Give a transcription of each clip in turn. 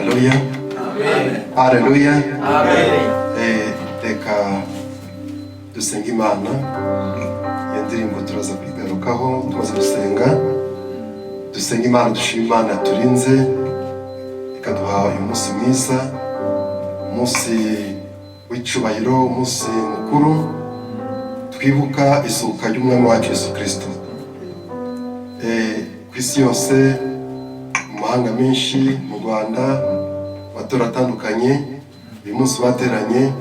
Haleluya. Haleluya. Reka dusenga Imana. Iyo ndirimbo turaza kwigarukaho tumaze gusenga. Dusenga Imana, dushima Imana turinze ikaduha uyu munsi mwiza, umunsi w'icubahiro, umunsi mukuru twibuka isuka y'umwami wacu Yesu Kristo. Ku isi yose, mu mahanga menshi, mu Rwanda, amatora atandukanye, uyu munsi bateranye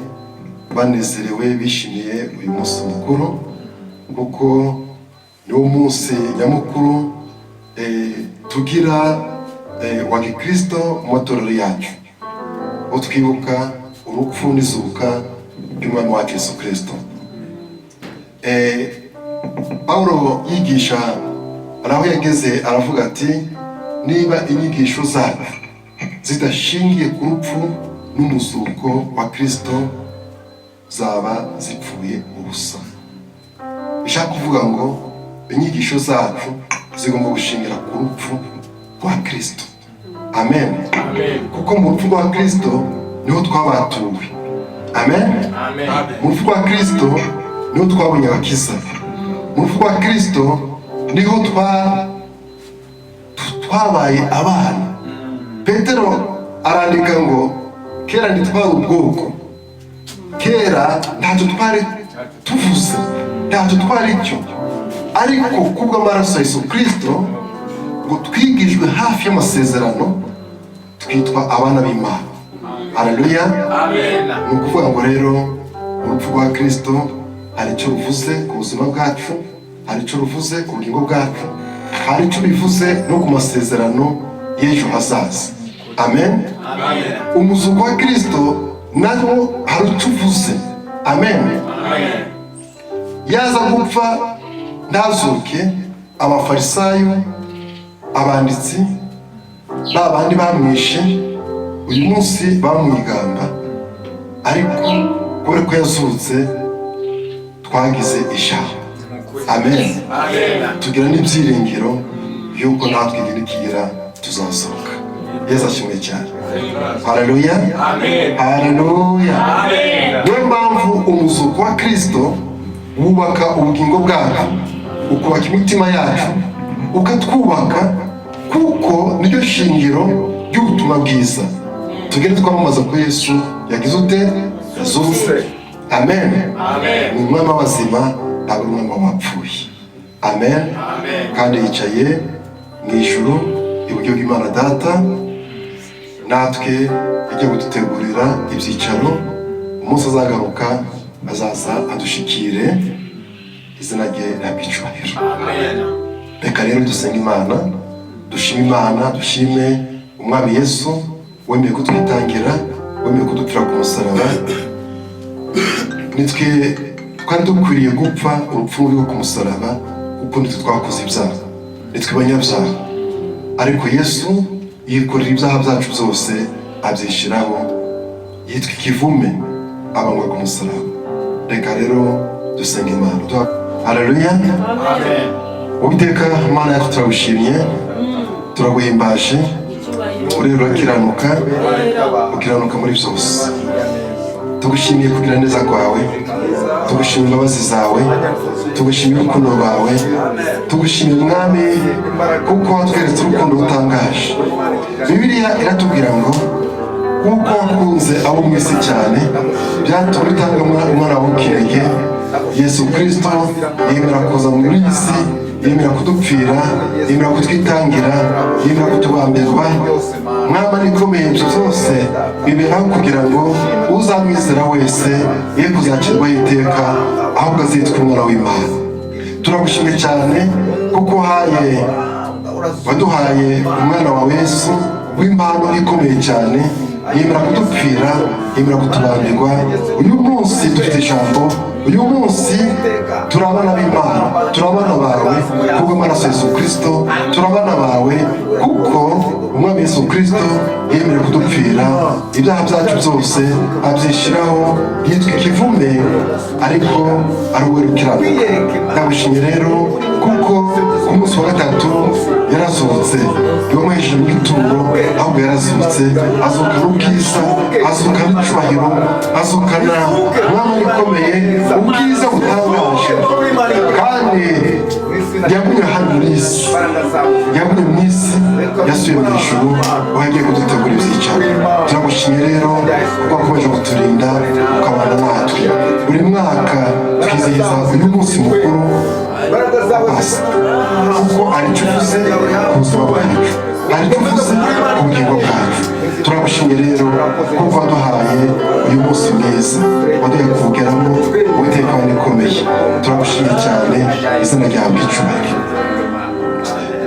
banezerewe bishimiye uyu munsi mukuru, kuko ni wo munsi nyamukuru tugira wa Gikristo mu matorero yacu, aho twibuka urupfu n'izuka ry'umwami wacu Yesu Kristo. Paulo yigisha araho yageze aravuga ati, niba inyigisho zacu zidashingiye ku rupfu n'umuzuko wa Kristo zaba zipfuye ubusa. Bishaka kuvuga ngo inyigisho zacu zigomba gushingira ku rupfu rwa Kristo. Amen. Kuko mu rupfu rwa Kristo niho twabatuwe. Amen. Mu rupfu rwa Kristo niho twabonye agakiza. Mu rupfu rwa Kristo niho twabaye abana. Petero arandika ngo kera ntitwari ubwoko, kera ntacyo twari tuvuze, ntacyo twari cyo, ariko kubw'amaraso ya Yesu Kristo ngo twigijwe hafi y'amasezerano twitwa abana b'Imana. Haleluya. Ni ukuvuga ngo rero urupfu rwa Kristo hari icyo ruvuze ku buzima bwacu, hari icyo ruvuze ku bugingo bwacu, hari icyo bivuze no ku masezerano y'ejo hazaza. Amen. Umuzuko wa Kristo naho hari icyo uvuze. Amen. Yaza gupfa ntazuke, abafarisayo, abanditsi babandi bamwishe uyu munsi bamwigamba, ariko kubera ko yazutse twagize ijambo. Amen. Tugira n'ibyiringiro yuko natwe igihe nikigera tuzasohoka. Yesu ashimwe cyane. Haleluya. Haleluya. Niyo mpamvu umuzuko wa Kristo wubaka ubugingo bwacu, ukubaka imitima yacu, ukatwubaka, kuko niryo shingiro ry'ubutumwa bwiza. Tugere twamamaza ko Yesu yagize ute? Yazutse. Amen. Ni umwami w'abazima, ntabwo ari umwami w'abapfuye. Amen. Kandi yicaye mu ijuru iburyo bw'Imana Data, natwe ijya kudutegurira ibyicaro. Umunsi azagaruka azaza adushikire, izina rye rihabwe icyubahiro. Reka rero dusenga Imana, dushime Imana, dushime umwami Yesu wemeye kutwitangira, wemeye kudupfira ku musaraba. Nitwe twari dukwiriye gupfa urupfu rwo ku musaraba, kuko nitwe twakoze ibyaha, nitwe banyabyaha, ariko Yesu yikorera ibyaha byacu byose abyishyiraho, yitwa ikivume, abangwa ku musaraba. Reka rero dusenga Imana. Haleluya. Uwiteka Imana yacu turagushimye, turaguhimbaje, urero ukiranuka muri byose. Tugushimiye kugira neza kwawe, tugushimiye imbabazi zawe, tugushimiye urukundo rwawe, tugushimiye Mwami kuko watweretse urukundo rutangaje. Bibiliya iratubwira ngo kuko wakunze abo mu isi cyane byatumye utanga umwana w'ukinege Yesu Kristo, yemera kuza muri iyi si, yemera kudupfira, yemera kutwitangira, yemera kutubambirwa. Mwami ikomeye byose biberaho kugira ngo uzamwizera wese ye kuzacirwaho iteka, ahubwo azitwa umwana w'Imana. Turagushimye cyane kuko waduhaye umwana wawe Yesu w'impano ikomeye cyane, yemera kudupfira, yemera kutubambirwa. Uyu munsi dufite ijambo, uyu munsi turabana b'Imana, turabana bawe kubw'amaraso Yesu Kristo, turabana bawe kuko umwami Yesu Kristo yemera kudupfira, ibyaha byacu byose abyishyiraho, yitwa ikivume, ariko ari we rukiranuka. Ndagushimye rero kuko munsi wa gatatu yarazutse yamuhesheje mu gituro ahubwo yarazutse azukana ubwiza azukana icyubahiro azukana umwami ikomeye ubwiza butangaje kandi yagumye hano mu isi yagumye mu isi yasubiye mu ijuru wagiye kudutegura ibyicaro turagushimye rero kuko wakomeje kuturinda ukabana natwe buri mwaka twizihiza uyu munsi mukuru kuko aricyo uvuze ku buzima bwacu aricyo uvuze ku bugingo bwacu turagushimye rero kuko waduhaye uyu munsi mwiza waduhaye kuwugeramo uwiteka ikomeye turagushimye cyane izina ryawe ry'icyubahiro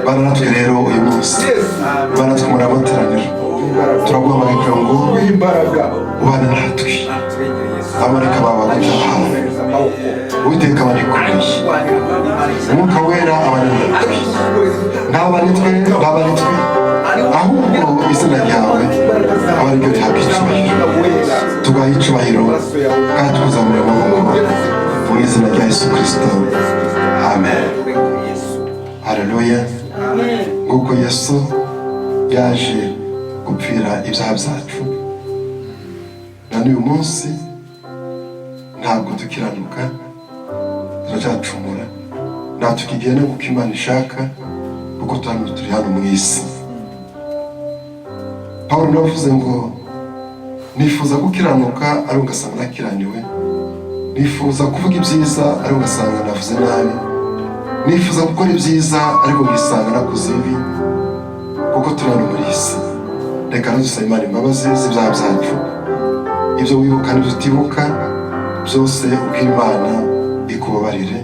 bana natwe rero uyu munsi bana natwe muri amateraniro turaguhamagara ngo ubane natwe amareka bawe bagutahawe uwiteka barikomeye umwuka wera abanitwe ntabanitwe ahubwo izina ryawe aba ariryo rihabwa icyubahiro tugahe icyubahiro kandi tukuzamure amaboko mu izina rya Yesu Kristo amen. Haleluya. Nguko Yesu yaje gupfira ibyaha byacu na n'uyu munsi ntabwo dukiranuka turacyacumura nta tukigenda kuko Imana ishaka kuko turi hano mu isi. Pawulo navuze ngo nifuza gukiranuka ari ugasanga nakiraniwe, nifuza kuvuga ibyiza ari ugasanga navuze nabi, nifuza gukora ibyiza ariko ngisanga nakoze ibi kuko turi hano muri isi. Reka dusaba Imana imbabazi z'ibyaha byacu, ibyo wibuka n'ibyo utibuka byose ubwira Imana ikubabarire,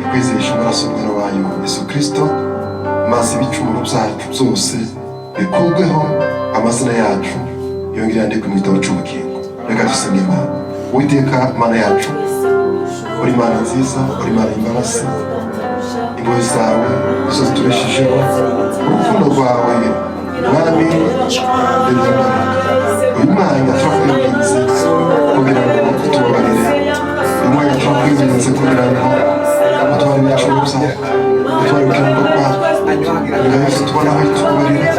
ikwizesha amaraso y'umwana wayo Yesu Kristo, maze ibicumuro byacu byose bikurweho, amazina yacu yongera yandikwe mu gitabo cy'ubugingo. Reka dusenge Imana. Uwiteka Mana yacu, uri Imana nziza, uri Imana y'imbabazi, impuhwe zawe nizo zitubeshejeho, urukundo rwawe Mwami ndabyimbaraga. Uyu mwanya turakwinginze kugira ngo utubabarire, uyu mwanya turakwinginze kugira ngo utware ibicumuro byawe, utware ubugingo bwacu, reka Yesu tubone aho tubabarira.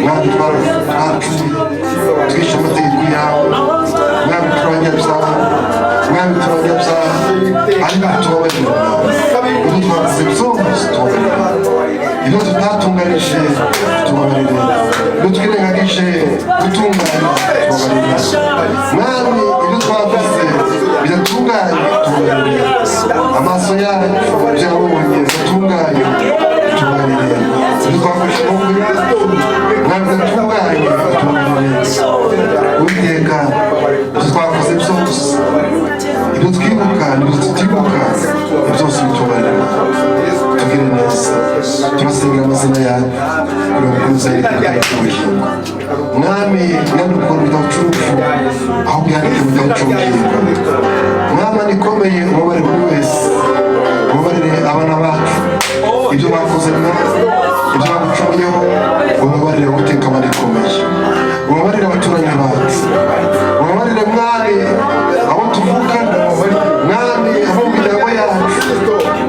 Mwami twaracuye twishe amategeko yawe, Mwami turabanyabyaha, Mwami turabanyabyaha, ariko tubabarire ibyo twakoze byose tubabarire, ibyo tutatunganije tubabarire, ibyo twirengagije gutunganya tubabarire. Mwami ibyo twakoze bidatunganye tubabarire, amaso yacu byabonye bidatunganye tubabarire, ibyo twakoresha ukuri Mwami bidatunganye tubabarire. Uwiteka ibyo twakoze byose, ibyo twibuka n'ibyo tutibuka byose bitubabarire, tugire neza. Turasengera amazina yawe kugira ngo ukomeze ubugingo. Mwami nyandukura mu gitabo cy'urupfu aho byanditse mu gitabo cy'ubugingo. Mwami ikomeye ubabarire buri wese, ubabarire abana bacu ibyo bakoze nabi, ibyo bagucumuyeho, ubabarire Uwiteka Mana ikomeye, ubabarire abaturanyi bacu, ubabarire Mwami abo tuvukana, Mwami abo mu miryango yacu,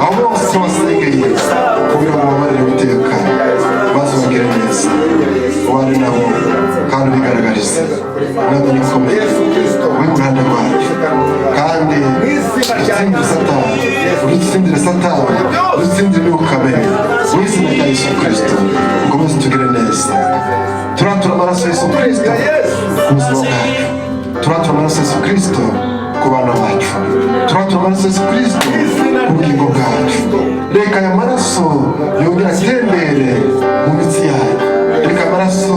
abo bose wasengeye kugira ngo ubabarire Uwiteka, maze ubagire neza, ubane nabo kandi ubigaragarize. Mwami ikomeye uri mu ruhande rwacu kandi udutsindire Satani, udutsindire Satani, udutsindire n'ubukamere mu izina rya Yesu Kristo. Ukomeze tugire neza. Turatura amaraso Yesu Kristo ku buzima bwacu, turatura amaraso Yesu Kristo ku bana bacu, turatura amaraso Yesu Kristo ku bugingo bwacu. Reka aya maraso yongera atembere mu mitsi yacu, reka amaraso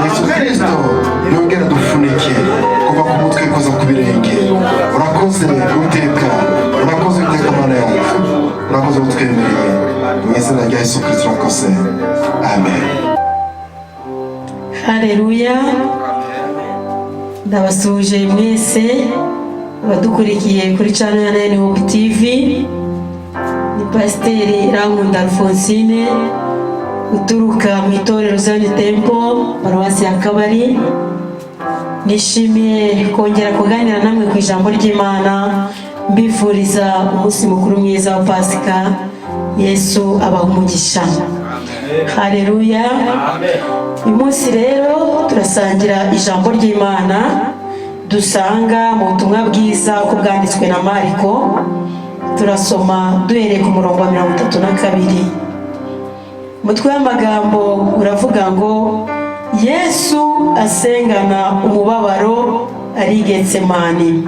Yesu Kristo yongera dufunike kuva ku mutwe koza ku birenge. Urakoze Uwiteka, urakoze Uwiteka Mana yacu, urakoze utwemereye mu izina rya Yesu Kristo urakoze, amen. Haleluya. Ndabasuhuje mwese abadukurikiye kuri channel ya NAIN TV. Ni Pastor IRANKUNDA Alphonsine uturuka mu itorero Zion Temple paruwasi ya Kabari. Nishimiye kongera kuganira namwe ku ijambo ry'Imana, mbifuriza umunsi mukuru mwiza wa Pasika Yesu abaha umugisha. Haleluya. Uyu munsi rero turasangira ijambo ry'Imana dusanga mu butumwa bwiza uko bwanditswe na Mariko. Turasoma duhereye ku murongo wa 32. Umutwe w'amagambo uravuga ngo Yesu asengana umubabaro ari Getsemani.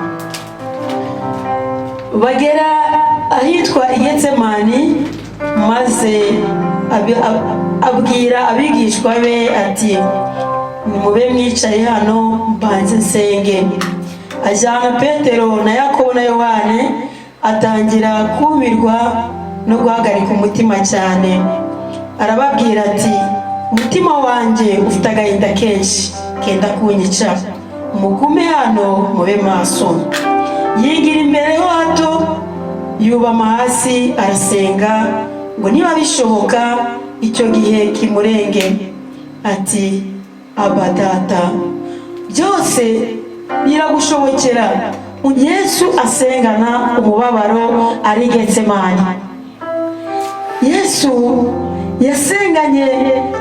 Bagera ahitwa Getsemani, maze abwira abigishwa be ati nimube mwicaye hano mbanze nsenge. Ajyana Petero na Yakobo na Yohane, atangira kumirwa no guhagarika umutima cyane. Arababwira ati umutima wanjye ufite agahinda kenshi kenda kunyica, mugume hano mube maso. Yigira imbere ho hato, yubama hasi arasenga ngo niba bishoboka icyo gihe kimurenge. Ati Aba Data, byose biragushobokera. Yesu asengana umubabaro ari Getsemani. Yesu yasenganye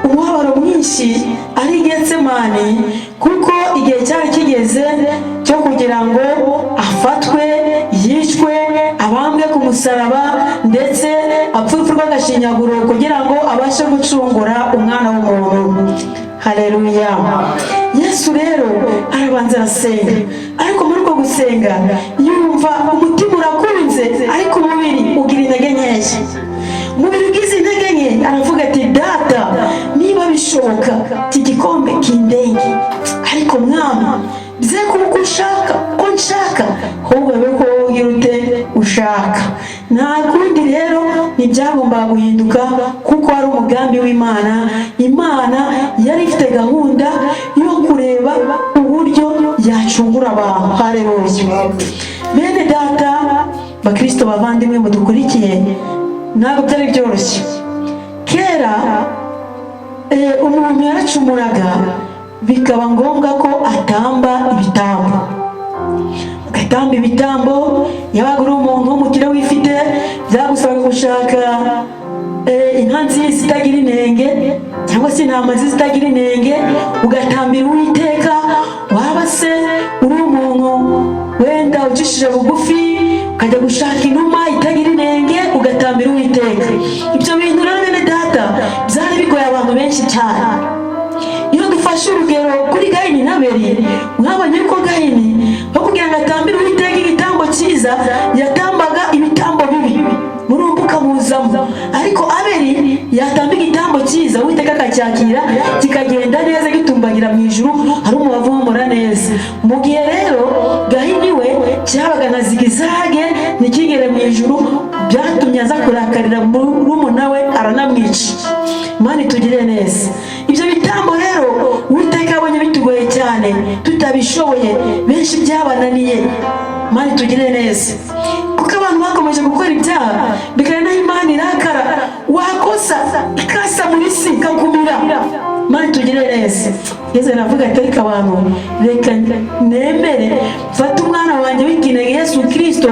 umubabaro mwinshi ari Getsemani kuko igihe cyari kigeze cyo kugira ngo afatwe, yicwe, abambwe ku musaraba, ndetse apfupfurwe rw'agashinyaguro kugira ngo abashe gucungura umwana w'umuntu. Haleluya. Yesu rero arabanza arasenga, ariko muri uko gusenga yumva umutima urakunze ariko umubiri ugira intege nkeya. Umubiri ugize intege nke aravuga ati Data, niba bishoboka iki gikombe kindenge, ariko Mwami bye kuko ushaka ko nshaka, ahubwo bibe ko wowe ute ushaka. Nta kundi rero ntibyagombaga guhinduka kuko ari umugambi w'Imana. Imana yari ifite gahunda yo kureba uburyo yacungura abantu. Haleluya. Bene Data, bakristo bavandimwe mudukurikiye, ntabwo byari byoroshye. Kera umuntu yaracumuraga bikaba ngombwa ko atamba ibitambo. Agatamba ibitambo, yabaga uri umuntu w'umukire wifite, byagusabaga gushaka inka nziza itagira inenge cyangwa se intama nziza itagira inenge, ugatambira Uwiteka. Waba se uri umuntu wenda ucishije bugufi, ukajya gushaka inuma itagira inenge ugatambira Uwiteka. Ibyo bintu rero bene Data byari bigoye abantu benshi cyane. Iyo dufashe urugero kuri Gahini na Abeli, mwabonye ko Gahini bakubwira ngo atambire Uwiteka igitambo cyiza, yatambaga ibitambo bibi murumbuka muzamo. Ariko Abeli yatamba igitambo cyiza, Uwiteka akacyakira kikagenda neza gitumbagira mu ijuru, ari umubavu w'umura neza. Mu gihe rero Gahini we cyabaga na zigizage ntikigere mu ijuru, byatumye aza kurakarira murumuna we aranamwica. Imana itugire neza. Ibyo bitambo rero Uwiteka abonye bitugoye cyane, tutabishoboye, benshi byabananiye. Imana itugire neza. Kuko abantu bakomeje gukora ibyaha bikaba naho Imana irakara, wakosa ikasa muri si ikakumira. Imana itugire neza. Yesu aravuga ati ariko abantu reka nemere fata umwana wanjye w'ikinege Yesu Kristo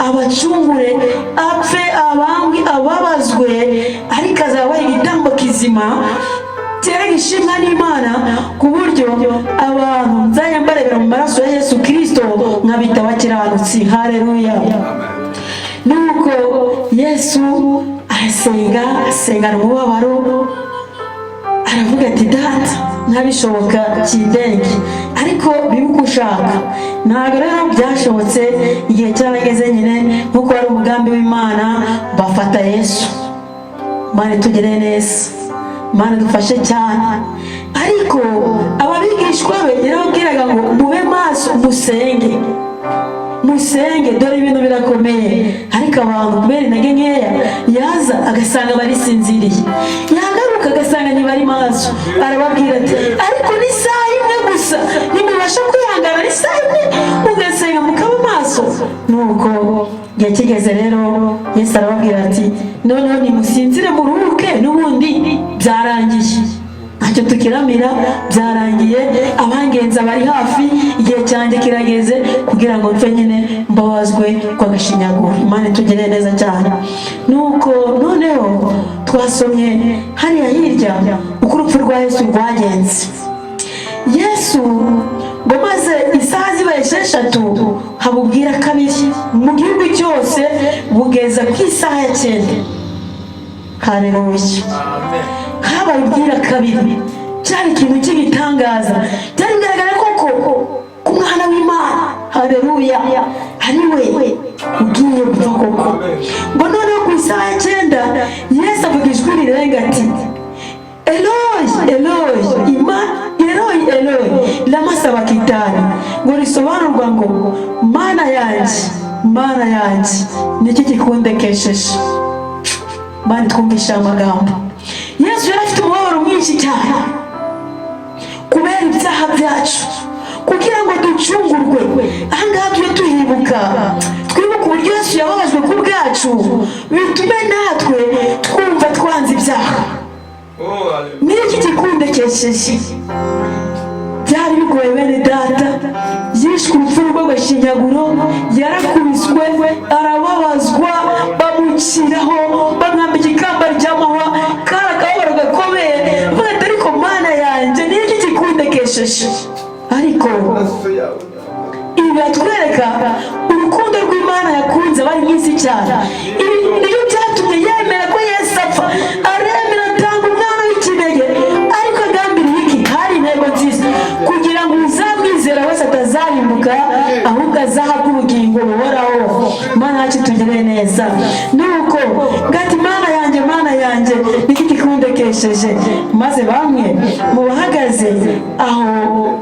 abacungure, apfe, abambwe, ababazwe, ariko azaba igitambo kizima cyera gishimwa n'Imana, ku buryo abantu nzajya mbarebera mu maraso ya Yesu Kristo nkabita abakiranutsi. Haleluya. Nuko Yesu asengana umubabaro, aravuga ati Data, ntabishoboka kindenge, ariko bibuka ushaka. Ntabwo rero byashobotse. Igihe cyarageze nyine nkuko ari umugambi w'Imana, bafata Yesu. Imana itugire neza, Imana dufashe cyane. Ariko ababigishwa be yarababwiraga ngo mube maso musenge, musenge, dore ibintu birakomeye. Ariko abantu kubera intege nkeya, yaza agasanga barisinziriye, yagaruka agasanga ntibari maso. Arababwira ati ariko ni isaha imwe gusa, nimubasha kwihangana ni isaha imwe mugasenga mukaba maso. Nuko igihe kigeze rero Yesu arababwira ati noneho nimusinzire muruhuke, n'ubundi byarangiye, nta ntacyo tukiramira, byarangiye, abangenza bari hafi, igihe cyanjye kirageze kugira ngo mfe nyine mbabazwe kwagashinyaguro. Imana itugirire neza cyane. Nuko noneho twasomye hariya hirya uko urupfu rwa Yesu rwagenze. Yesu ngo maze isaha zibaye 6 habubwira kabiri mu gihugu cyose bugeza ku isaha ya 9. Haleluya. Habaye ubwira kabiri, cyari ikintu cy'igitangaza, byari bigaragara koko ku mwana w'Imana, haleluya, ariwe ugiye gupfa koko. Ngo noneho ku isaha ya 9 Yesu avuga ijwi rirenga ati, Eloi, Eloi, Eloi, Eloi, lama sabakitani. Ngo risobanurwa ngo Mana yanjye, Mana yanjye, niki kikundekesheje. Mana twumvisha amagambo. Yesu yari afite umubabaro mwinshi cyane kubera ibyaha byacu, kugira ngo ducungurwe. Ahangaha tujye tuhibuka, twibuka uburyo Yesu yababajwe ku bwacu, bitume natwe twumva twanze ibyaha. Niki kikundekesheje. Byari bigoye bene data, yishwe urupfu rw'agashinyaguro, yarakubiswe, arababazwa, bamuciraho, bamwambika ikamba ry'amahwa, kari akababaro gakomeye. Vuga ati ariko Mana yanjye niki kikundekesheje. Ariko ibi biratwereka urukundo rw'Imana yakunze abari mu isi cyane. Ibi niyo byatumye yemera ko Yesu apfa, aremera atanga umwana w'ikinege. Ariko agambiriye iki? Hari intego nziza, kugira ngo uzamwizera wese atazarimbuka, ahubwo azahabwe ubugingo buhoraho. Mana yacu tugire neza. Nuko ngati Mana yanjye, Mana yanjye, niki kikundekesheje. Maze bamwe mu bahagaze aho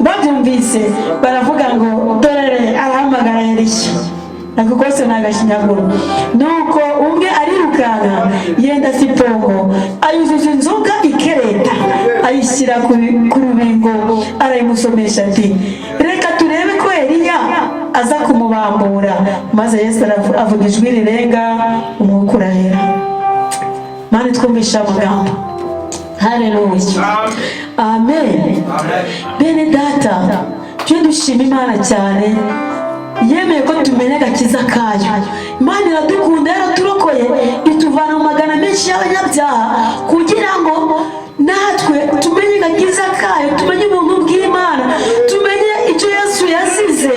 babyumvise baravuga ngo dore arahamagara Eliya. Nako kose nagashinyaguro. Nuko umwe arirukanka yenda sipongo, ayuzuza inzoga ikereta, ayishyira ku rubingo, arayimusomesha ati, reka turebe ko Eliya aza kumubambura. Maze Yesu avuga ijwi rirenga, umwuka urahera. Mana twumvisha amagambo. Haleluya. Amen. Bene data, tujye dushima Imana cyane, yemeye ko tumenya agakiza kayo. Imana iradukunda, yaraturokoye, ituvana mu magana menshi y'abanyabyaha, kugira ngo natwe tumenye agakiza kayo, tumenye ubuntu bw'Imana, tumenye icyo Yesu yazize,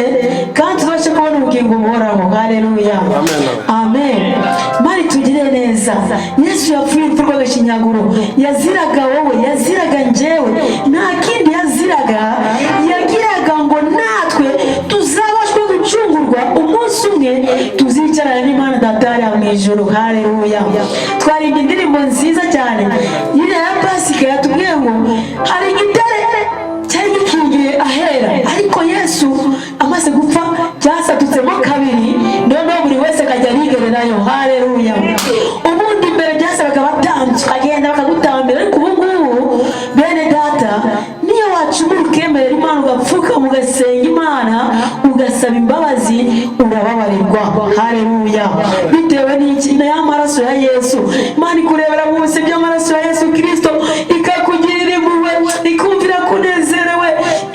kandi tubashe kubona ubugingo buhoraho. Haleluya. Amen. Mari tugire neza. Yesu yapfuye urupfu rw'agashinyaguro, yaziraga wowe, yaziraga njyewe, nta kindi yaziraga. Yagiraga ngo natwe tuzabashwe gucungurwa, umunsi umwe tuzicarana n'Imana Data mu ijuru. Haleluya. Twaririmba indirimbo nziza cyane yiriya ya Pasika, yatubwiye ngo hari igitare cyari gikingiye ahera, ariko Yesu amaze gupfa cyasatutsemo kabiri, noneho buri wese akajya yigererayo. Haleluya. Ubundi mbere byasabaga abatambyi, agenda bakagutambira, ariko ubu ngubu bene data, niyo wacumura ukemerera Imana, ugapfuka mugasenga Imana, ugasaba imbabazi, urababarirwa. Haleluya. Bitewe n'iki? Na y'amaraso ya Yesu. Imana ikurebera mu buse by'amaraso ya Yesu Kristo, ikakugirira impuhwe, ikumvira kunezerewe,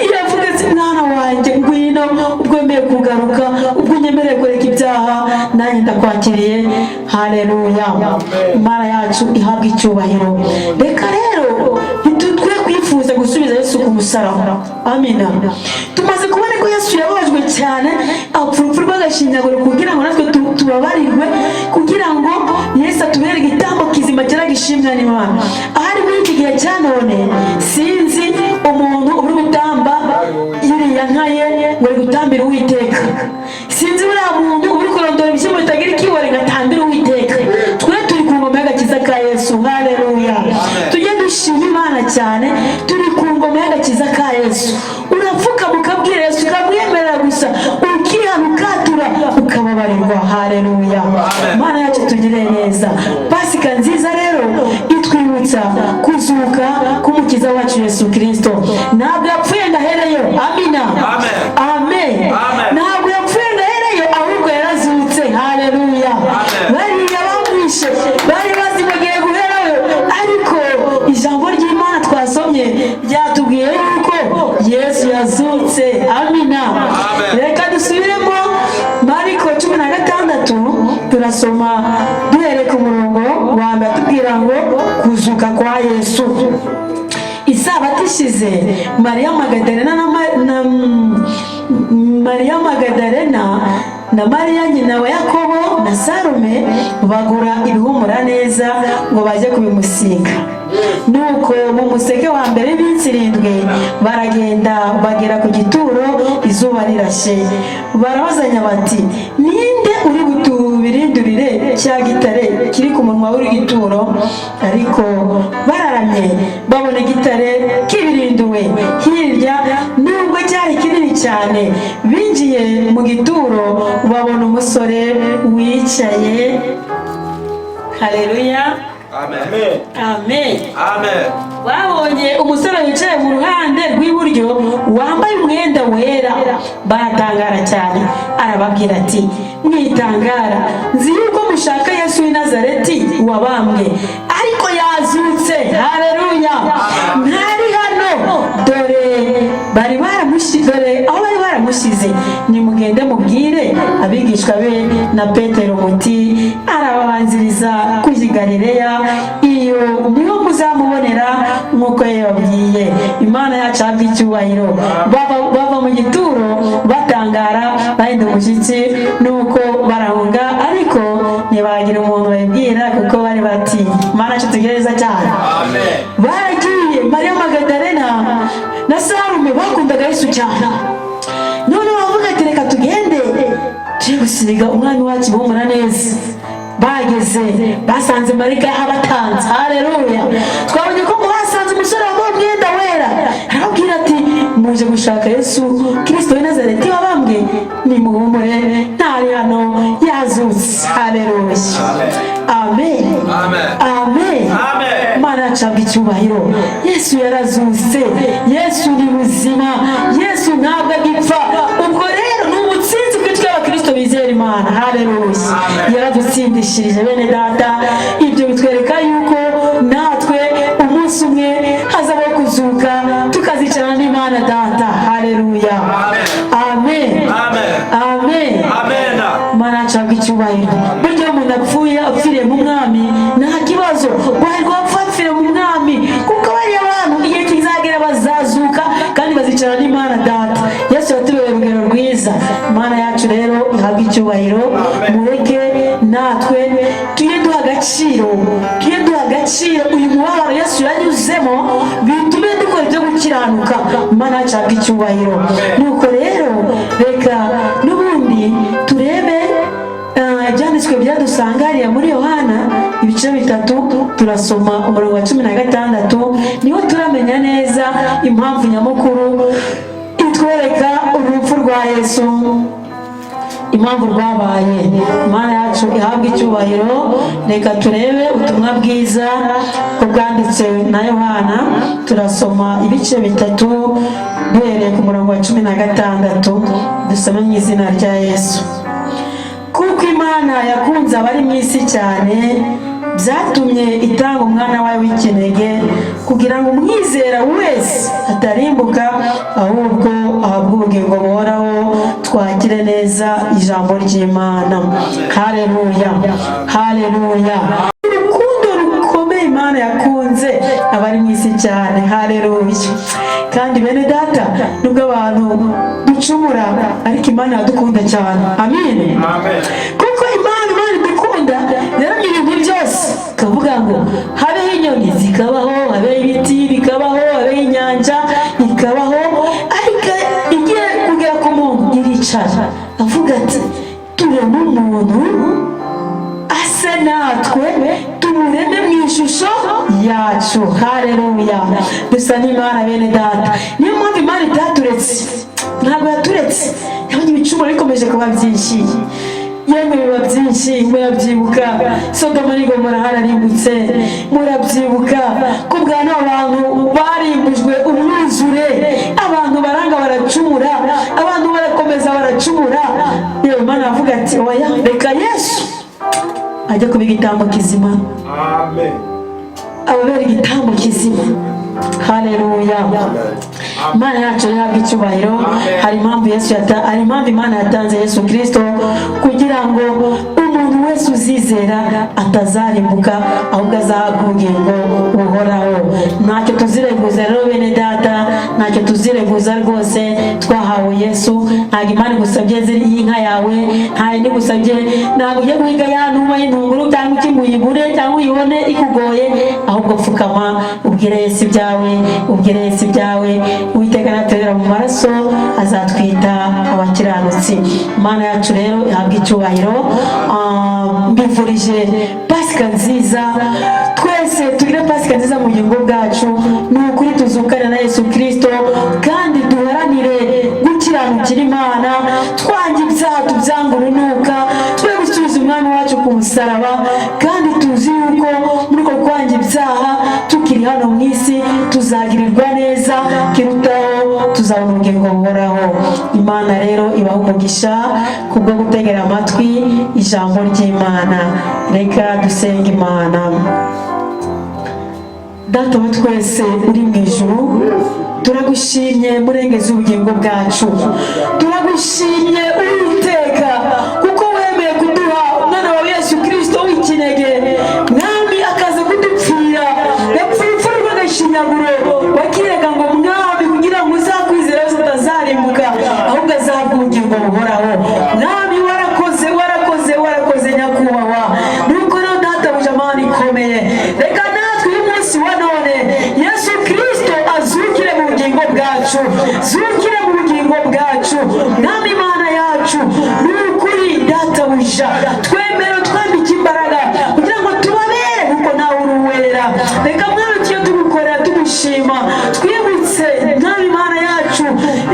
iyavuga ati mwana wanjye ngwino, ubwemeye kugaruka, ubwo unyemereye kureka ibyaha, nanjye ndakwakiriye. Haleluya. Imana yacu ihabwa icyubahiro. Reka rero ntitwe kwifuza gusubiza Yesu ku musaraba. Amina. Tumaze kubona ko Yesu yababajwe cyane, apfa urupfu rw'agashinyaguro, kugira ngo natwe tubabarirwe, kugira ngo Yesu atubere igitambo kizima kiragishimwa n'Imana. Ahari muri iki gihe cya none, sinzi umuntu uri gutamba yiriya nka ye ngo ari gutambira Uwiteka. Sinzi buriya muntu uri kurondora ibishyimbo bitagira ikibore ngo atambire Uwiteka. Twe turi ku ngoma y'agakiza ka Yesu. Haleluya. Tujye dushima Imana cyane, turi ku ngoma y'agakiza ka Yesu. Urapfuka mukabwira Yesu, ukamwemerera gusa, ukihana ukatura, ukababarirwa. Haleluya. Imana yacu tugire neza. Pasika nziza rero itwibutsa kuzuka k'umukiza wacu Yesu Kristo. Ntabwo yapfuye ndahereyo. Amina. Amen. Ntabwo yapfuye ndahereyo, ahubwo yarazutse. Haleluya. Bariya bamwishe, bari bazimugiye guherayo, ariko ijambo ry'Imana twasomye yazutse. Amina. Reka dusubiremo Mariko 16 turasoma duhere ku murongo wa mbere tubwira ngo kuzuka kwa Yesu. Isabato ishize Mariya Magadalena na Mariya nyina wa Yakobo na Salome bagura ibihumura neza ngo baje kubimusiga. Nuko mu museke wa mbere w'iminsi 7 baragenda bagera ku gituro izuba rirashe. Barabazanya bati, ninde uri butubirindurire cya gitare kiri ku munwa w'iri gituro? Ariko bararamye babona igitare kibirinduwe hirya nubwo cyari kinini cyane. Binjiye mu gituro babona umusore wicaye. Haleluya. Amen. Amen. Amen. Babonye umusore wicaye mu ruhande rw'iburyo wambaye umwenda wera. Baratangara cyane. Arababwira ati, mwitangara, nzi yuko mushaka Yesu w'i Nazareti wabambwe, ariko yazutse. Haleluya. Ntari hano, dore bari baramushyize. Nimugende mubwire abigishwa be na Petero muti arababanziriza kujya i Galileya, iyo niho muzamubonera nk'uko yababwiye. Imana yacu ahabwe icyubahiro. Bava mu gituro batangara bahinda umushyitsi, nuko barahunga, ariko ntibagira umuntu babibwira kuko bari bati Imana yacu tugereza cyane. Baragiye. Mariya Magadalena na Salome bakundaga Yesu cyane. None bavuga ati reka tugende tujye gusiga umwami wacu ibihumura neza. Bageze basanze Marika abatanze. Haleluya. Twabonye ko basanze umusore wambaye umwenda wera. Arababwira ati, muje gushaka Yesu Kristo w'i Nazareti wabambwe, nimuhumure ntari hano, yazutse. Haleluya. Amen. Amen. Imana yacu ahabwe icyubahiro. Yesu yarazutse. Yesu ni muzima. Yesu ntabwo agipfa. Ubwo rero ni ubutsinzi kuri twe abakristo bizera Imana. Haleluya. Yaradutsindishirije bene data. Ibyo bitwereka yuko natwe umunsi umwe hazabaho kuzuka tukazicarana n'Imana data. Haleluya. Amen. Amen. Imana yacu ahabwe icyubahiro. Burya umuntu apfiriye mu mwami nta kibazo. Wahirwa apfire mu mwami kuko bariya bantu igihe kizagera bazazuka kandi bazicarana n'Imana data. Yesu yatubereye urugero rwiza. Imana yacu rero ihabwe icyubahiro. Mureke natwe tujye duha agaciro uyu mubabaro Yesu yanyuzemo, bitume dukora ibyo gukiranuka. Imana yacu ihabwe icyubahiro. Nuko rero reka n'ubundi turebe ibyanditswe byadusangariye muri Yohana ibice 3 turasoma umurongo wa 16. Niho turamenya neza impamvu nyamukuru itwereka urupfu rwa Yesu, impamvu rwabaye. Imana yacu ihabwe icyubahiro. Reka turebe ubutumwa bwiza ko bwanditse na Yohana. Turasoma ibice 3 duhereye ku murongo wa 16. Dusome mu izina rya Yesu. Kuko Imana yakunze abari mu isi cyane, byatumye itanga umwana wayo w'ikinege, kugira ngo umwizera wese atarimbuka, ahubwo ahabwe ubugingo buhoraho. Twakire neza ijambo ry'Imana. Haleluya. Haleluya. Urukundo rukomeye Imana yakunze abari mu isi cyane. Haleluya. Kandi bene data, nubwo abantu ducumura, ariko Imana yadukunda cyane. Amen. Kuko Imana idukunda yaremye ibintu byose, kavuga ngo habeho inyoni zikabaho, habeho ibiti bikabaho, habeho inyanja ikabaho, ariko igiye kugera ku muntu iricara avuga ati, tureme umuntu ase natwe, tumureme mu ishusho yacu. Haleluya. Dusa n'Imana bene data. Niyo mpamvu Imana itaturetse, ntabwo yaturetse. Yabonye ibicumuro bikomeje kuba byinshi. Yemwe biba byinshi. Murabyibuka Sodoma na Gomora hararimbutse. Murabyibuka ko bwana abantu barimbujwe umwuzure. Abantu baranga baracumura, abantu barakomeza baracumura. Yewe Imana avuga ati, oya, reka Yesu ajya kuba igitambo kizima. Amen. Ababera igitambo kizima. Haleluya. Imana yacu ihabwa icyubahiro. Hari impamvu Yesu hari impamvu Imana yatanze Yesu Kristo kugira ngo umuntu wese uzizera atazarimbuka ahubwo azahabwa ubugingo buhoraho. Ntacyo tuzireguza rero bene data, ntacyo tuzireguza rwose. Twahawe Yesu. Ntabwo Imana igusabye y'inka yawe, nta yindi igusabye, ntabwo ugiye guhiga ya numa y'intunguru cyangwa ikimuyibure cyangwa uyibone ikugoye, ahubwo pfukama ubwire Yesu ibyawe, ubwire Yesu ibyawe. Uwiteka natera mu maraso azatwita abakiranutsi. Imana yacu rero ihabwa icyubahiro. Mbifurije Pasika nziza, twese tugire Pasika nziza mu bugingo bwacu. Ni ukuri tuzukane na Yesu Kristo kandi duharanire gukiranukira Imana, twange ibyaha tubyanga urunuka, twe gusubiza umwami wacu ku musaraba, kandi tuzi yuko muri uko kwange ibyaha tukiri hano mu isi tuzagirirwa neza, kirutaho tuzabona ubugingo buhoraho. Imana rero ibaha umugisha kubwo gutegera amatwi ijambo ry'Imana. Reka dusenge Imana. Data wa twese uri mu ijuru, turagushimye murengezi ubugingo bwacu, turagushimye Uwiteka kuko wemeye kuduha umwana wawe Yesu Kristo w'ikinege, mwami akaza kudupfira, yapfupfura rw'agashinyaguro, wakirega ngo mwami kugira ngo uzakwizera wese utazarimbuka ahubwo azahabwa ubugingo buhoraho. Mwami warakoze, warakoze, warakoze nyakubahwa. Nuko rero databuja Mana ikomeye, reka natwe uyu munsi wa none Yesu Kristo azukire mu bugingo bwacu, zukire mu bugingo bwacu. Mwami Mana yacu, ni ukuri databuja, twemere twambike imbaraga kugira ngo tubabere kuko nawe uri uwera. Reka mwami tuyo tugukorera tugushima, twibutse mwami Mana yacu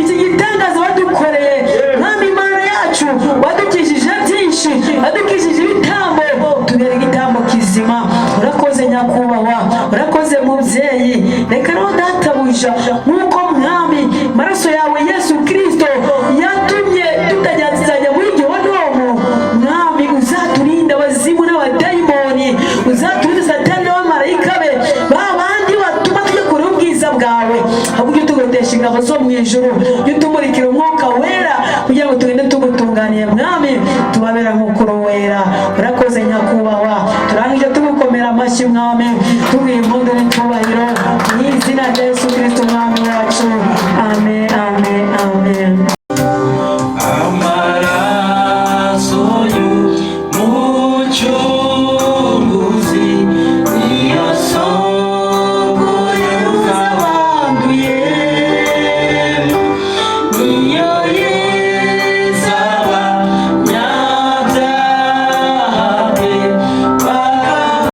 iki gitangaza wadukoreye. Mwami Mana yacu wadukijije byinshi, wadukijije ibitambo, tubere igitambo kizima. Urakoze nyakubahwa, urakoze mubyeyi. Reka rero databuja, nk'uko mwami maraso yawe Yesu Kristo yatumye tutajyanzanya muri gihonomu, mwami uzaturinda abazimu n'abadayimoni, uzaturinde satani n'abamarayika be, babandi batuma tujya kure ubwiza bwawe. Ahubwo ujye tugodesha ingabo zo mu ijuru, ujye utumurikira umwuka wera kugira ngo tugende tugutunganiye mwami, tubabera nk'ukuru wera. Urakoze nyakubahwa, turangije tugukomera amashyi mwami, tuguha impundu n'icyubahiro.